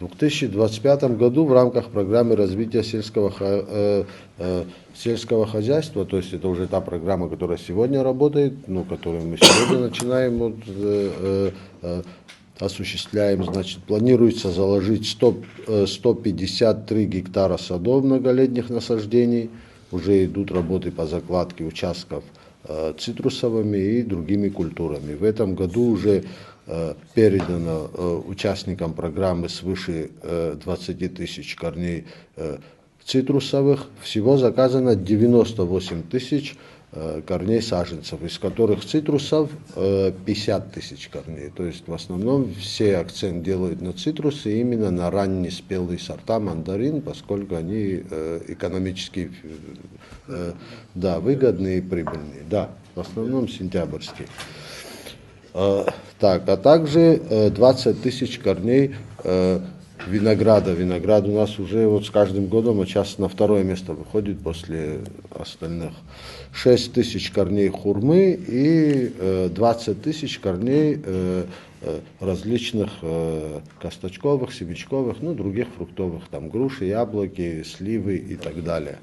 В 2025 году в рамках программы развития сельского хозяйства, то есть это уже та программа, которая сегодня работает, которую мы сегодня начинаем осуществляем, значит, планируется заложить 153 гектара садов многолетних насаждений, уже идут работы по закладке участков цитрусовыми и другими культурами. В этом году уже передано участникам программы свыше 20 тысяч корней цитрусовых. Всего заказано 98 тысяч корней саженцев, из которых цитрусов 50 тысяч корней. То есть в основном все акцент делают на цитрусы, именно на ранние спелые сорта мандарин, поскольку они экономически выгодные и прибыльные. Да, в основном сентябрьские. А также 20 тысяч корней винограда. Виноград у нас уже с каждым годом сейчас на второе место выходит после остальных. 6 тысяч корней хурмы и 20 тысяч корней различных косточковых, семечковых, других фруктовых, там груши, яблоки, сливы и так далее.